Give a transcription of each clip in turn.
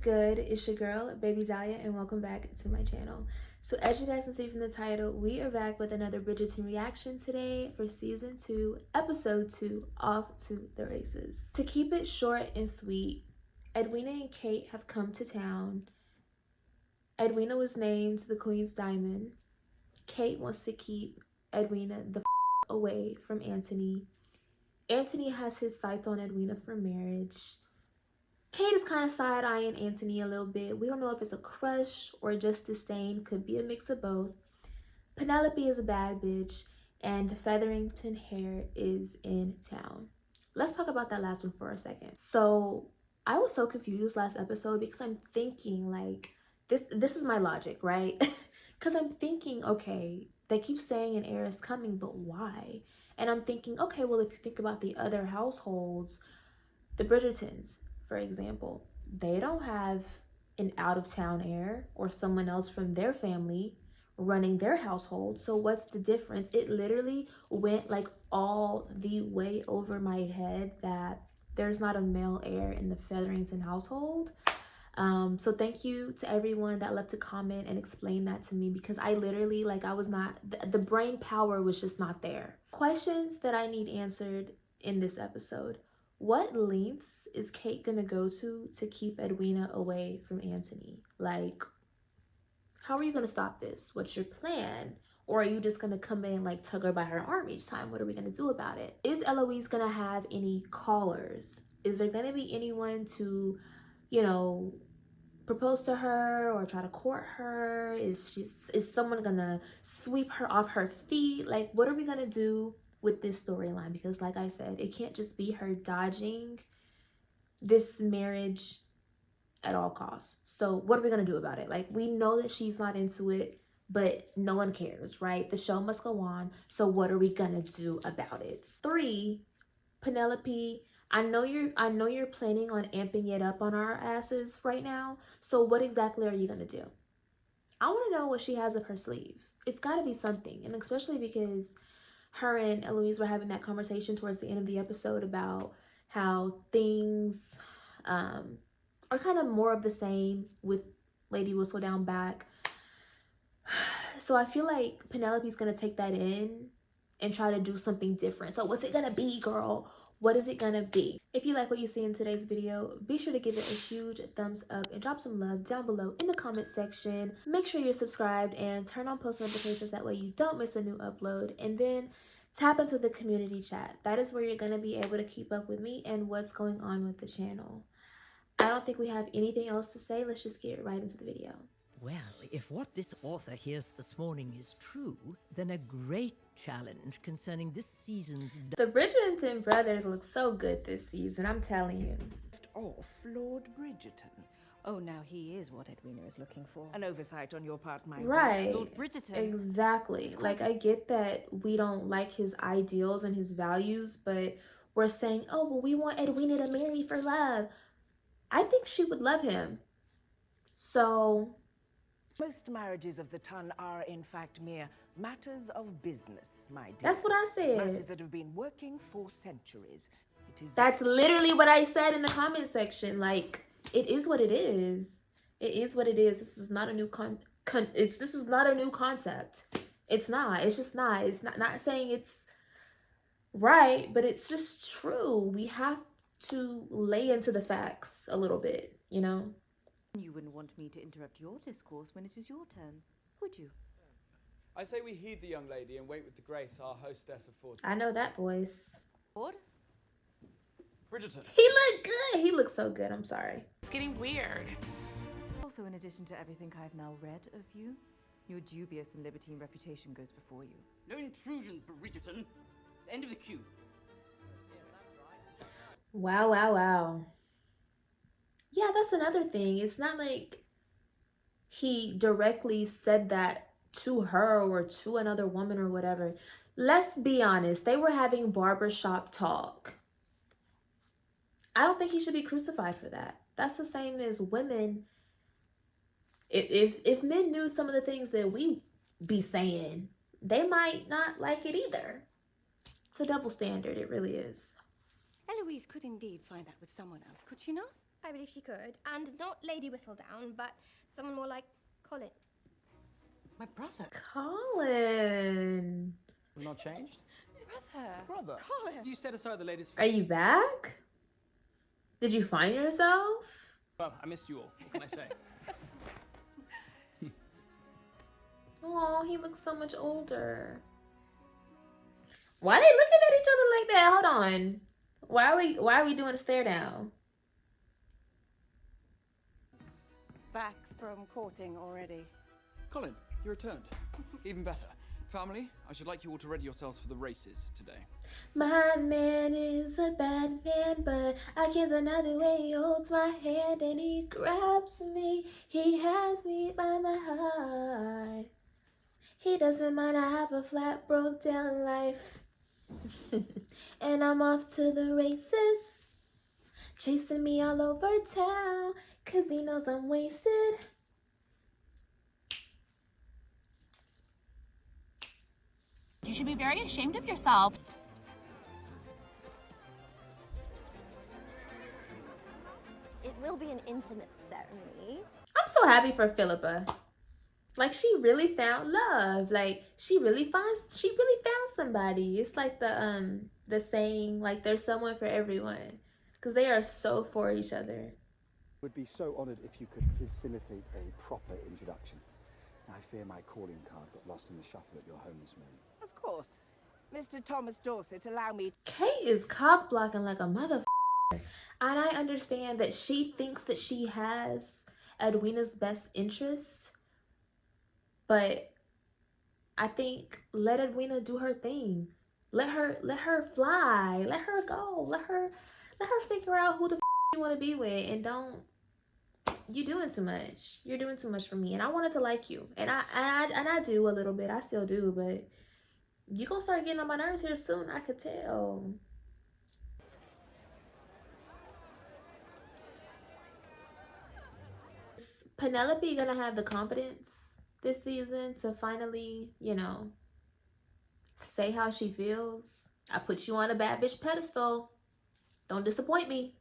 good? It's your girl, Baby Dahlia, and welcome back to my channel. So as you guys can see from the title, we are back with another Bridgerton reaction today for season 2, episode 2, Off to the Races. To keep it short and sweet, Edwina and Kate have come to town. Edwina was named the Queen's Diamond. Kate wants to keep Edwina the away from Anthony. Anthony has his sights on Edwina for marriage. Kate is kind of side-eyeing Anthony a little bit. We don't know if it's a crush or just disdain. Could be a mix of both. Penelope is a bad bitch, and the Featherington hair is in town. Let's talk about that last one for a second. So I was so confused last episode because I'm thinking like, this is my logic, right? Because I'm thinking, okay, they keep saying an heir is coming, but why? And I'm thinking, okay, well, if you think about the other households, the Bridgertons, for example, they don't have an out-of-town heir or someone else from their family running their household. So what's the difference? It literally went like all the way over my head that there's not a male heir in the Featherington household. So thank you to everyone that left a comment and explained that to me, because I literally, like, I was not, the brain power was just not there. Questions that I need answered in this episode. What lengths is Kate gonna go to keep Edwina away from Anthony? Like, how are you gonna stop this? What's your plan? Or are you just gonna come in and like tug her by her arm each time? What are we gonna do about it? Is Eloise gonna have any callers? Is there gonna be anyone to, you know, propose to her or try to court her? Is someone gonna sweep her off her feet? Like, what are we gonna do with this storyline? Because like I said, it can't just be her dodging this marriage at all costs. So what are we gonna do about it? Like, we know that she's not into it, but no one cares, right? The show must go on. So what are we gonna do about it? 3, Penelope, I know you're planning on amping it up on our asses right now. So what exactly are you gonna do? I want to know what she has up her sleeve. It's got to be something, and especially because her and Eloise were having that conversation towards the end of the episode about how things are kind of more of the same with Lady Whistledown. So I feel like Penelope's gonna take that in and try to do something different. So what's it gonna be, girl? What is it gonna be? If you like what you see in today's video, be sure to give it a huge thumbs up and drop some love down below in the comment section. Make sure you're subscribed and turn on post notifications, that way you don't miss a new upload. And then tap into the community chat. That is where you're gonna be able to keep up with me and what's going on with the channel. I don't think we have anything else to say. Let's just get right into the video. Well, if what this author hears this morning is true, then a great challenge concerning this season's... The Bridgerton brothers look so good this season, I'm telling you. Off Lord Bridgerton. Oh, now he is what Edwina is looking for. An oversight on your part, my Right. dear. Lord Bridgerton. Exactly. Like, I get that we don't like his ideals and his values, but we're saying, oh, well, we want Edwina to marry for love. I think she would love him. So... Most marriages of the ton are, in fact, mere matters of business, my dear. That's what I said. Matters that have been working for centuries. It is That's literally what I said in the comment section. Like, it is what it is. It is what it is. This is not a new this is not a new concept. It's not. It's just not. It's not saying it's right, but it's just true. We have to lay into the facts a little bit, you know? You wouldn't want me to interrupt your discourse when it is your turn, would you? I say we heed the young lady and wait with the grace our hostess affords. I know that voice. Lord? Bridgerton. He looked good. He looks so good. I'm sorry. It's getting weird. Also, in addition to everything I've now read of you, your dubious and libertine reputation goes before you. No intrusion, Bridgerton. End of the queue. Wow, wow, wow. Yeah, that's another thing. It's not like he directly said that to her or to another woman or whatever. Let's be honest. They were having barbershop talk. I don't think he should be crucified for that. That's the same as women. If men knew some of the things that we be saying, they might not like it either. It's a double standard. It really is. Eloise could indeed find out with someone else, could she not? I believe she could. And not Lady Whistledown, but someone more like Colin. My brother. Colin. I'm not changed. Brother. Colin. You set aside the ladies. Are you back? Did you find yourself? Well, I missed you all. What can I say? Oh, he looks so much older. Why are they looking at each other like that? Hold on. Why are we doing a stare down? Back from courting already. Colin, you returned. Even better. Family, I should like you all to ready yourselves for the races today. My man is a bad man, but I can't deny the way he holds my hand and he grabs me. He has me by my heart. He doesn't mind I have a flat, broke down life. And I'm off to the races, chasing me all over town, 'cause he knows I'm wasted. You should be very ashamed of yourself. It will be an intimate ceremony. I'm so happy for Philippa. Like, she really found love. Like, she really found somebody. It's like the saying, like, there's someone for everyone, because they are so for each other. Would be so honoured if you could facilitate a proper introduction. I fear my calling card got lost in the shuffle at your home this morning. Of course. Mr. Thomas Dorset, allow me. Kate is cock blocking like a mother. And I understand that she thinks that she has Edwina's best interest, but I think let Edwina do her thing. Let her fly. Let her go. Let her figure out who the you want to be with, and don't. You're doing too much. You're doing too much for me, and I wanted to like you, and I do a little bit. I still do, but you gonna start getting on my nerves here soon. I could tell. Is Penelope gonna have the confidence this season to finally, you know, say how she feels? I put you on a bad bitch pedestal. Don't disappoint me.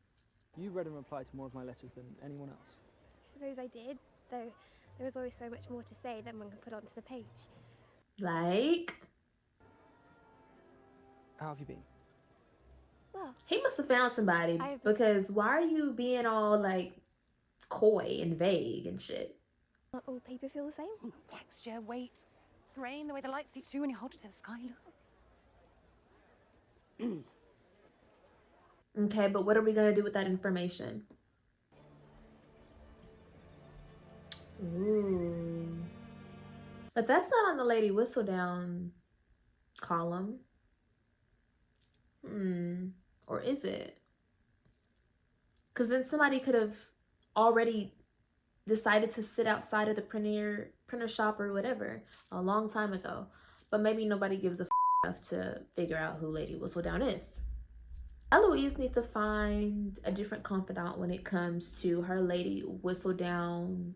You read and replied to more of my letters than anyone else. I suppose I did, though there was always so much more to say than one can put onto the page. Like, How have you been? Well, he must have found somebody, because why are you being all like coy and vague and shit? not all paper feel the same. Texture, weight, grain, the way the light seeps through when you hold it to the sky. Look. Okay, but what are we gonna do with that information? Ooh. But that's not on the Lady Whistledown column. Or is it? Because then somebody could have already decided to sit outside of the printer shop or whatever a long time ago. But maybe nobody gives a enough to figure out who Lady Whistledown is. Eloise needs to find a different confidant when it comes to her Lady Whistledown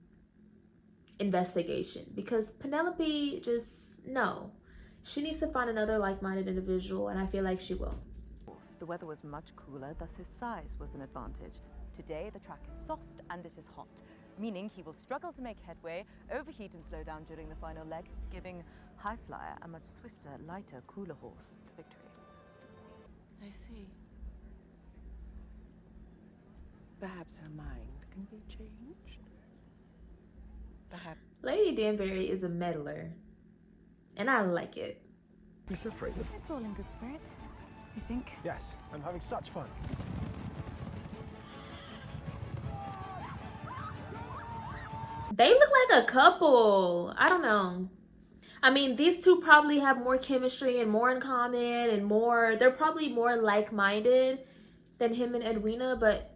investigation, because Penelope just, no. She needs to find another like-minded individual, and I feel like she will. The weather was much cooler, thus his size was an advantage. Today, the track is soft and it is hot, meaning he will struggle to make headway, overheat and slow down during the final leg, giving High Flyer a much swifter, lighter, cooler horse to victory. I see. Perhaps her mind can be changed. Perhaps. Lady Danbury is a meddler, and I like it. You separated? It's all in good spirit, you think? Yes, I'm having such fun. They look like a couple. I don't know. I mean, these two probably have more chemistry and more in common and more, they're probably more like-minded than him and Edwina, but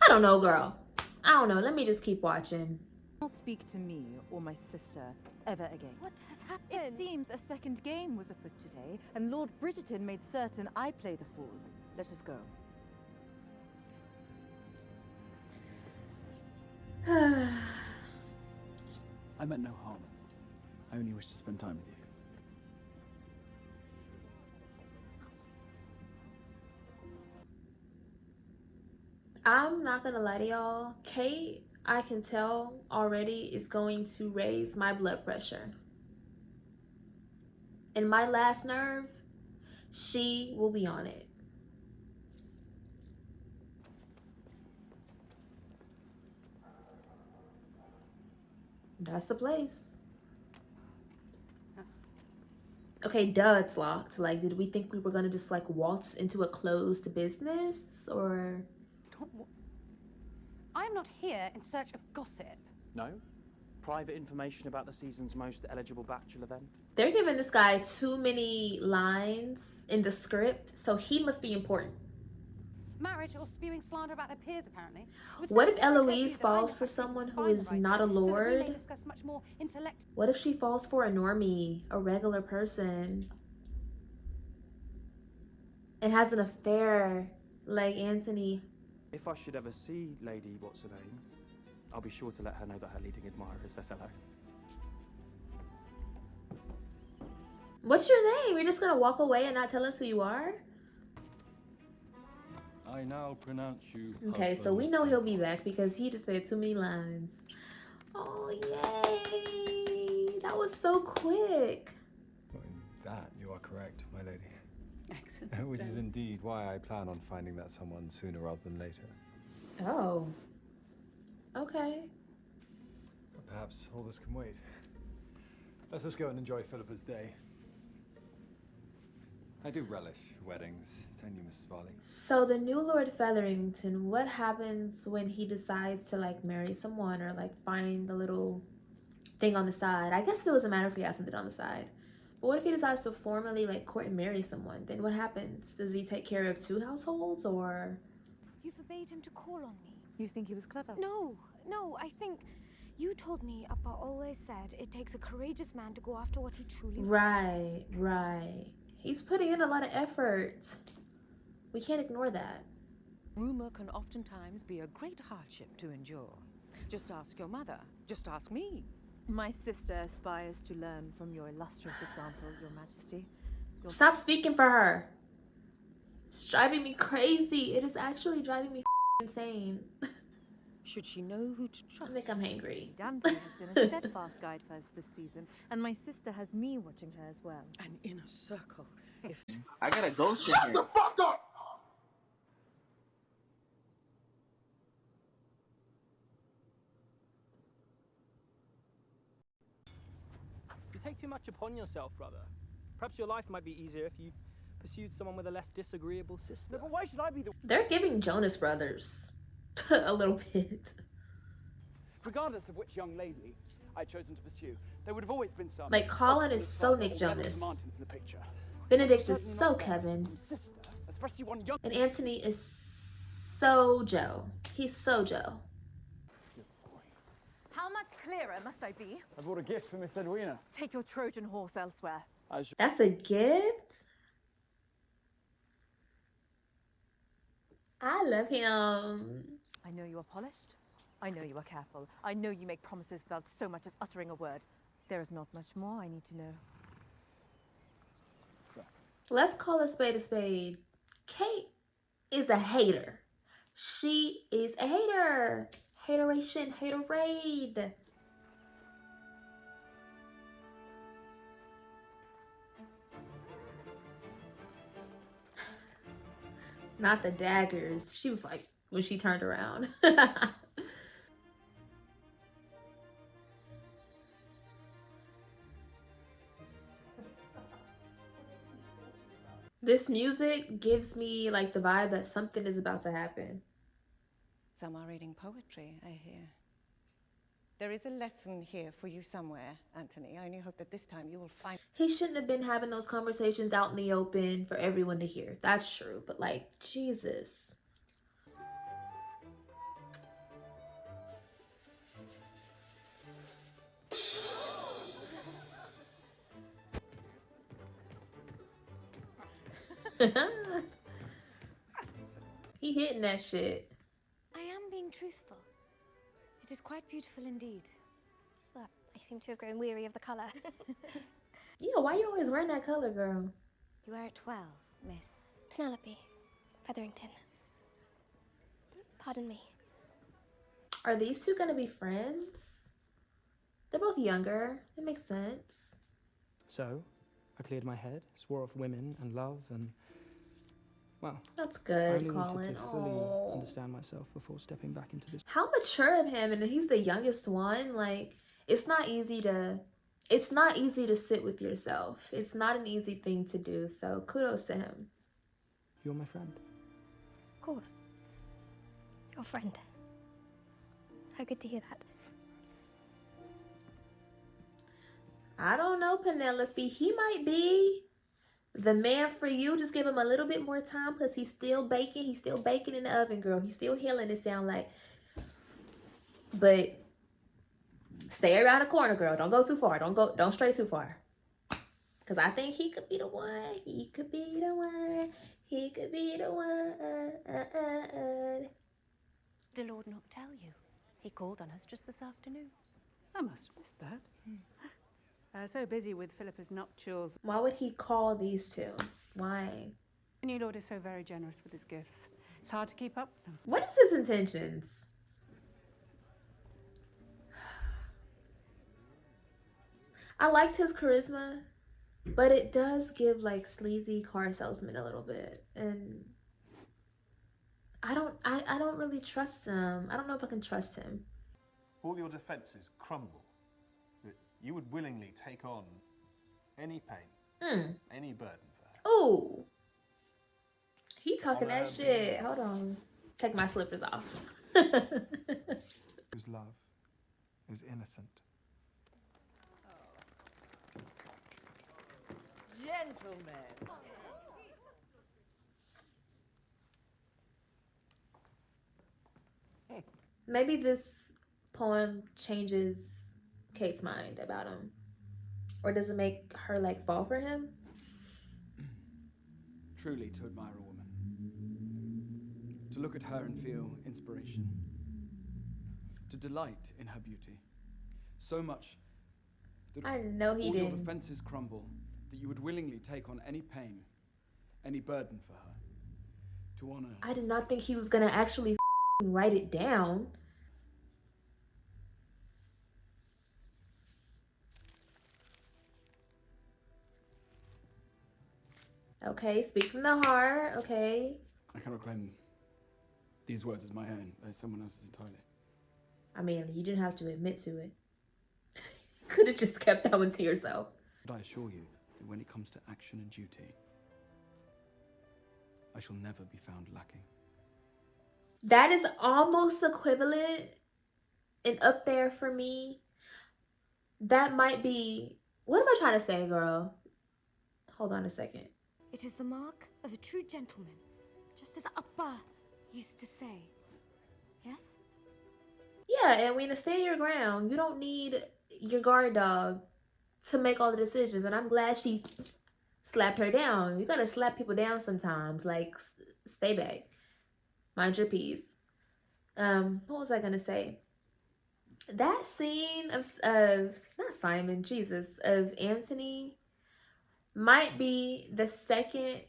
I don't know, girl. I don't know. Let me just keep watching. Not speak to me or my sister ever again. What has happened? It seems a second game was afoot today, and Lord Bridgerton made certain I play the fool. Let us go. I meant no harm. I only wish to spend time with you. I'm not gonna lie to y'all. Kate, I can tell already, is going to raise my blood pressure. And my last nerve, she will be on it. That's the place. Okay, duh, it's locked. Like, did we think we were gonna just like waltz into a closed business, or? I am not here in search of gossip. No? Private information about the season's most eligible bachelor then? They're giving this guy too many lines in the script, so he must be important. Marriage or spewing slander about their peers, apparently. What if Eloise falls for someone who is not a lord? What if she falls for a normie, a regular person, and has an affair like Anthony? If I should ever see Lady What's-Her-Name, I'll be sure to let her know that her leading admirer says hello. What's your name? You're just gonna walk away and not tell us who you are? I now pronounce you. Okay, so we know he'll be back because he just said too many lines. Oh, yay! That was so quick. Well, in that, you are correct, my lady. Excellent. Which is indeed why I plan on finding that someone sooner rather than later. Oh. Okay. But perhaps all this can wait. Let's just go and enjoy Philippa's day. I do relish weddings, don't you, Mrs. Varley? So the new Lord Featherington, what happens when he decides to like marry someone or like find the little thing on the side? I guess it doesn't matter if he has something on the side. But what if he decides to formally like court and marry someone? Then what happens? Does he take care of two households or? You forbade him to call on me. You think he was clever? No, I think you told me Appa always said it takes a courageous man to go after what he truly wants. Right. He's putting in a lot of effort. We can't ignore that. Rumor can oftentimes be a great hardship to endure. Just ask your mother. Just ask me. My sister aspires to learn from your illustrious example, Your Majesty. Stop speaking for her. It's driving me crazy. It is actually driving me insane. Should she know who to trust? I think I'm hangry. Danby has been a steadfast guide for us this season, and my sister has me watching her as well. An inner circle. If I got a ghost in here. Shut the fuck up! You take too much upon yourself, brother. Perhaps your life might be easier if you pursued someone with a less disagreeable sister. No, but why should I be the... They're giving Jonas Brothers a little bit. Regardless of which young lady I'd chosen to pursue, there would have always been some. Like, Colin is so Nick Jonas. Benedict is so Kevin. And Anthony is so Joe. He's so Joe. How much clearer must I be? I brought a gift for Miss Edwina. Take your Trojan horse elsewhere. That's a gift? I love him. I know you are polished. I know you are careful. I know you make promises without so much as uttering a word. There is not much more I need to know. Let's call a spade a spade. Kate is a hater. She is a hater. Hateration, haterade. Not the daggers. She was like, when she turned around. This music gives me like the vibe that something is about to happen. Some are reading poetry, I hear. There is a lesson here for you somewhere, Anthony. I only hope that this time you will find... He shouldn't have been having those conversations out in the open for everyone to hear. That's true, but like, Jesus. He hitting that shit. I am being truthful. It is quite beautiful indeed. But I seem to have grown weary of the colour. Yeah, why you always wearing that color, girl? You wear it well, Miss Penelope Featherington. Pardon me. Are these two gonna be friends? They're both younger. It makes sense. So, I cleared my head, swore off women and love, and well, that's I good, only Colin. wanted to fully understand myself before stepping back into this. How mature of him, and he's the youngest one. Like, it's not easy to sit with yourself. It's not an easy thing to do. So kudos to him. You're my friend. Of course. Your friend. How good to hear that. I don't know, Penelope. He might be the man for you. Just give him a little bit more time because he's still baking. He's still baking in the oven, girl. He's still healing, it sound like. But stay around the corner, girl. Don't go too far. Don't stray too far. Because I think he could be the one. He could be the one. He could be the one. The Lord not tell you. He called on us just this afternoon. I must have missed that. So busy with Philippa's nuptials. Why would he call these two? Why? The new Lord is so very generous with his gifts. It's hard to keep up with them. What is his intentions? I liked his charisma, but it does give like sleazy car salesman a little bit, and I don't really trust him. I don't know if I can trust him. All your defenses crumble. That you would willingly take on any pain, any burden for her. Ooh, he talking that shit. Hold on, take my slippers off. Whose love is innocent. Gentlemen. Maybe this poem changes Kate's mind about him. Or does it make her like fall for him? Truly to admire a woman. To look at her and feel inspiration. To delight in her beauty. So much that I know he all your didn't. defenses crumble, that you would willingly take on any pain, any burden for her. To honor. I did not think he was gonna actually write it down. Okay, speak from the heart. Okay. I cannot claim these words as my own. They're someone else's entirely. I mean, you didn't have to admit to it. Could have just kept that one to yourself. But I assure you that when it comes to action and duty, I shall never be found lacking. That is almost equivalent and up there for me. That might be... What am I trying to say, girl? Hold on a second. It is the mark of a true gentleman, just as Appa used to say. Yes? Yeah, and when to stand your ground, you don't need your guard dog to make all the decisions. And I'm glad she slapped her down. You gotta slap people down sometimes. Like, stay back. Mind your peace. What was I gonna say? That scene of not Simon, Jesus, of Anthony might be the second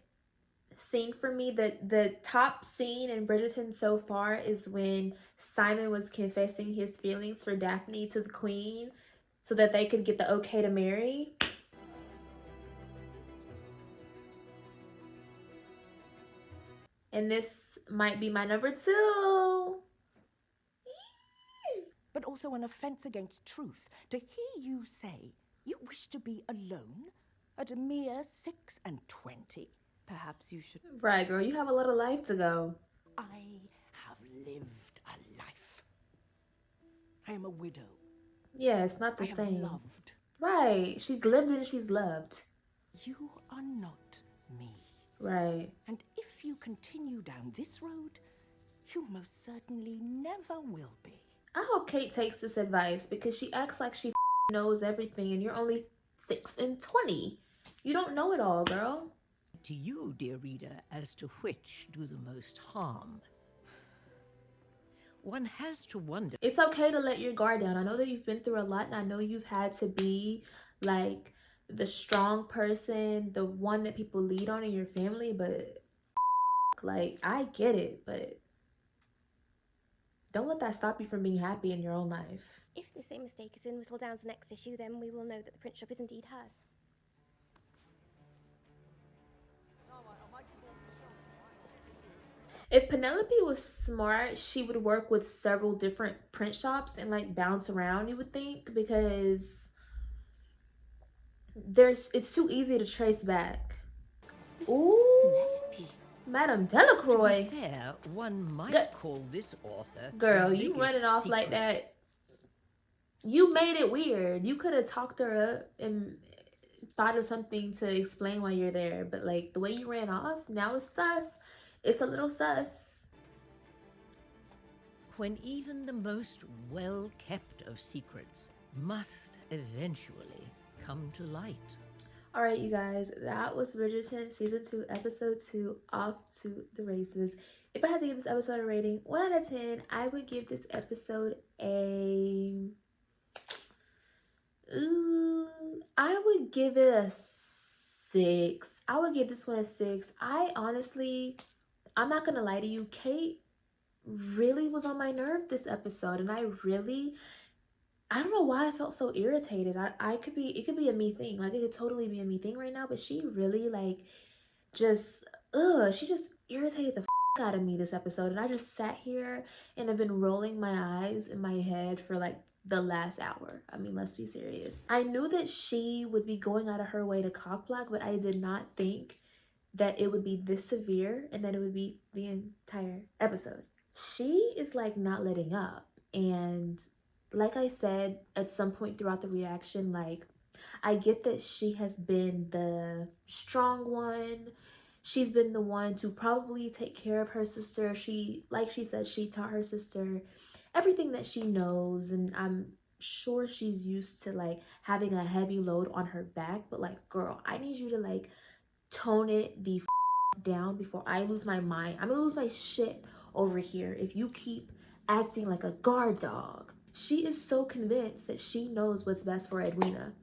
scene for me. The top scene in Bridgerton so far is when Simon was confessing his feelings for Daphne to the queen so that they could get the okay to marry. And this might be my number 2. But also an offence against truth. To hear you say you wish to be alone at a mere 26. Perhaps you should... Right, girl, you have a lot of life to go. I have lived a life. I am a widow. Yeah, it's not the I have same. loved. Right, she's lived and she's loved. You are not me. Right. And if you continue down this road, you most certainly never will be. I hope Kate takes this advice because she acts like she knows everything and you're only 6 and 20. You don't know it all, girl. To you, dear reader, as to which do the most harm. One has to wonder. It's okay to let your guard down. I know that you've been through a lot and I know you've had to be like the strong person, the one that people lead on in your family, but like, I get it, but Don't let that stop you from being happy in your own life. If the same mistake is in Whistledown's next issue, then we will know that the print shop is indeed hers. If Penelope was smart, she would work with several different print shops and like bounce around, you would think, because it's too easy to trace back. Ooh, Madame Delacroix. To be fair, one might call this author Girl, the you biggest running off like secret. that. You made it weird. You could have talked her up and thought of something to explain why you're there, but like the way you ran off, now it's sus. It's a little sus. When even the most well-kept of secrets must eventually come to light. All right, you guys, that was Bridgerton season 2, episode 2, Off to the Races. If I had to give this episode a rating 1 out of 10, I would give this episode I would give it a 6. I would give this one a 6. I'm not gonna lie to you, Kate really was on my nerve this episode, and I don't know why I felt so irritated. It could be a me thing. Like, it could totally be a me thing right now, but she really like she just irritated the out of me this episode, and I just sat here and have been rolling my eyes in my head for like the last hour. I mean, let's be serious. I knew that she would be going out of her way to cockblock, but I did not think that it would be this severe and that it would be the entire episode. She is like not letting up, and like I said at some point throughout the reaction, like, I get that she has been the strong one. She's been the one to probably take care of her sister. Like she said, she taught her sister everything that she knows, and I'm sure she's used to like having a heavy load on her back, but like, girl, I need you to like tone it the down before I lose my mind. I'm gonna lose my shit over here if you keep acting like a guard dog. She is so convinced that she knows what's best for Edwina.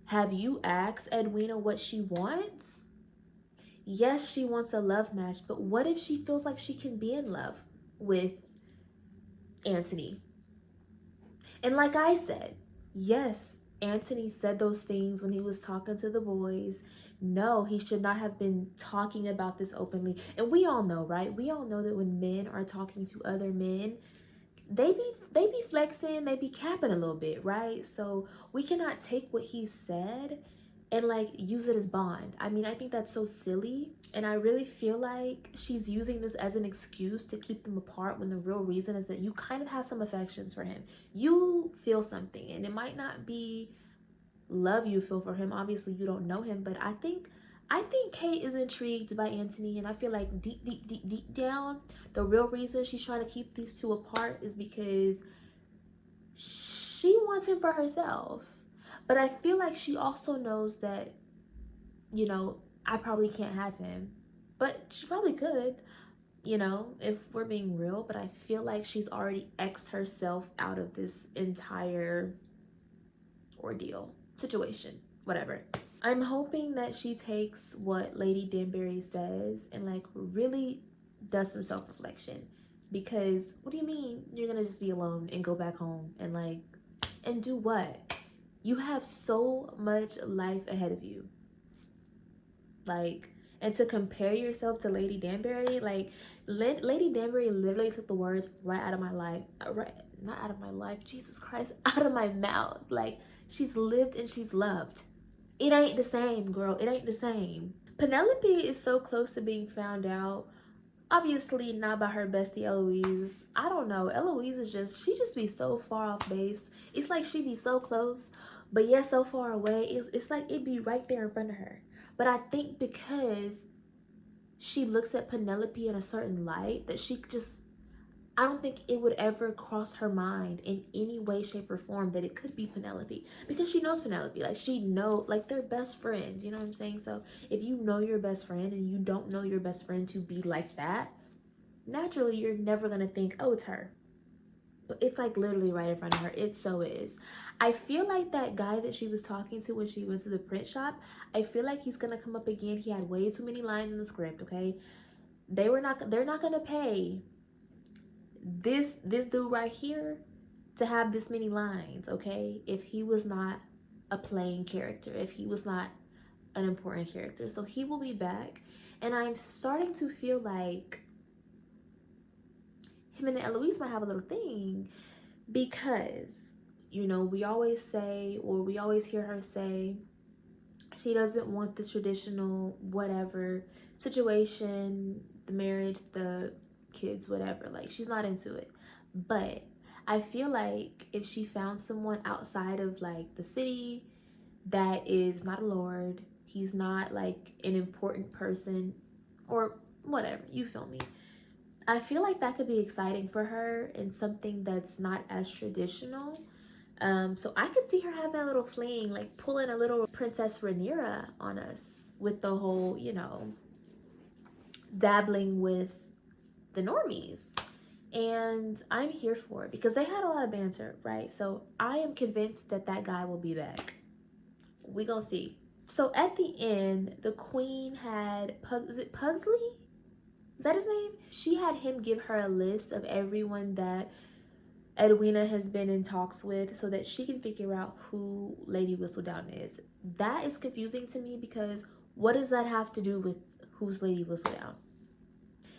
Have you asked Edwina what she wants? Yes, she wants a love match, but what if she feels like she can be in love with Anthony? And like I said, yes, Anthony said those things when he was talking to the boys. No, he should not have been talking about this openly. And we all know, right? We all know that when men are talking to other men, they be flexing, they be capping a little bit, right? So we cannot take what he said and like use it as bond. I mean, I think that's so silly, and I really feel like she's using this as an excuse to keep them apart when the real reason is that you kind of have some affections for him. You feel something, and it might not be love you feel for him. Obviously you don't know him, but I think Kate is intrigued by Anthony, and I feel like deep down, the real reason she's trying to keep these two apart is because she wants him for herself. But I feel like she also knows that, you know, I probably can't have him. But she probably could, you know, if we're being real. But I feel like she's already X'd herself out of this entire ordeal, situation, whatever. I'm hoping that she takes what Lady Danbury says and like really does some self-reflection. Because what do you mean you're gonna just be alone and go back home and like, and do what? You have so much life ahead of you. Like, and to compare yourself to Lady Danbury, like, Lady Danbury literally took the words right out of my life. Right, not out of my life, Jesus Christ, out of my mouth. Like, she's lived and she's loved. It ain't the same, girl. It ain't the same. Penelope is so close to being found out. Obviously not by her bestie Eloise. I don't know. Eloise is she just be so far off base. It's like she be so close, but yet so far away. It's like it be right there in front of her. But I think because she looks at Penelope in a certain light, that I don't think it would ever cross her mind in any way, shape, or form that it could be Penelope, because she knows Penelope. Like they're best friends, you know what I'm saying? So if you know your best friend and you don't know your best friend to be like that, naturally you're never gonna think, oh, it's her. But it's like literally right in front of her. It so is. I feel like that guy that she was talking to when she went to the print shop, I feel like he's gonna come up again. He had way too many lines in the script, okay? They're not gonna pay this dude right here to have this many lines, okay, if he was not a playing character, if he was not an important character. So he will be back, and I'm starting to feel like him and Eloise might have a little thing, because, you know, we always say, or we always hear her say, she doesn't want the traditional whatever situation, the marriage, the kids, whatever. Like, she's not into it. But I feel like if she found someone outside of like the city that is not a lord, he's not like an important person or whatever, you feel me, I feel like that could be exciting for her and something that's not as traditional. So I could see her having a little fling, like pulling a little Princess Rhaenyra on us with the whole, you know, dabbling with the normies. And I'm here for it because they had a lot of banter, right? So I am convinced that that guy will be back. We gonna see. So at the end, the queen had, is it Pugsley? Is that his name? She had him give her a list of everyone that Edwina has been in talks with so that she can figure out who Lady Whistledown is. That is confusing to me because what does that have to do with who's Lady Whistledown?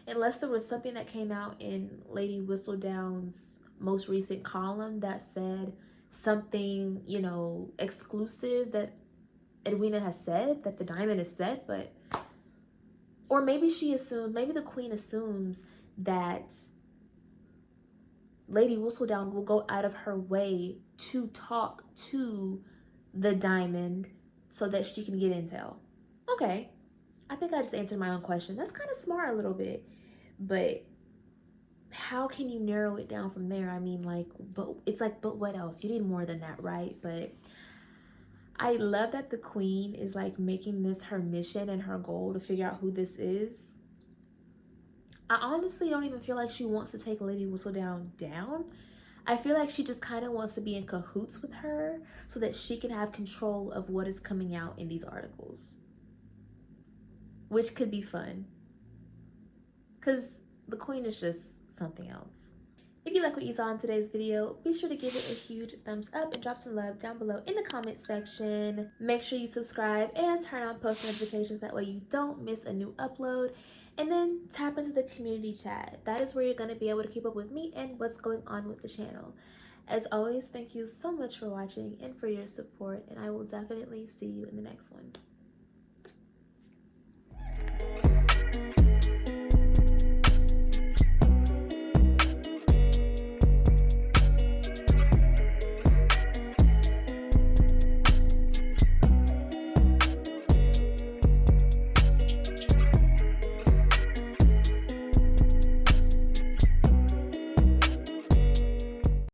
Unless there was something that came out in Lady Whistledown's most recent column that said something, you know, exclusive that Edwina has said, that the diamond has said, but, or maybe she assumed, maybe the queen assumes that Lady Whistledown will go out of her way to talk to the diamond so that she can get intel. Okay, I think I just answered my own question. That's kind of smart a little bit, but how can you narrow it down from there? I mean, like, but it's like, but what else? You need more than that, right? But I love that the queen is like making this her mission and her goal to figure out who this is. I honestly don't even feel like she wants to take Lady Whistledown down. I feel like she just kind of wants to be in cahoots with her so that she can have control of what is coming out in these articles, which could be fun because the queen is just something else. If you like what you saw in today's video, be sure to give it a huge thumbs up and drop some love down below in the comment section. Make sure you subscribe and turn on post notifications, that way you don't miss a new upload. And then tap into the community chat. That is where you're going to be able to keep up with me and what's going on with the channel. As always, thank you so much for watching and for your support, and I will definitely see you in the next one.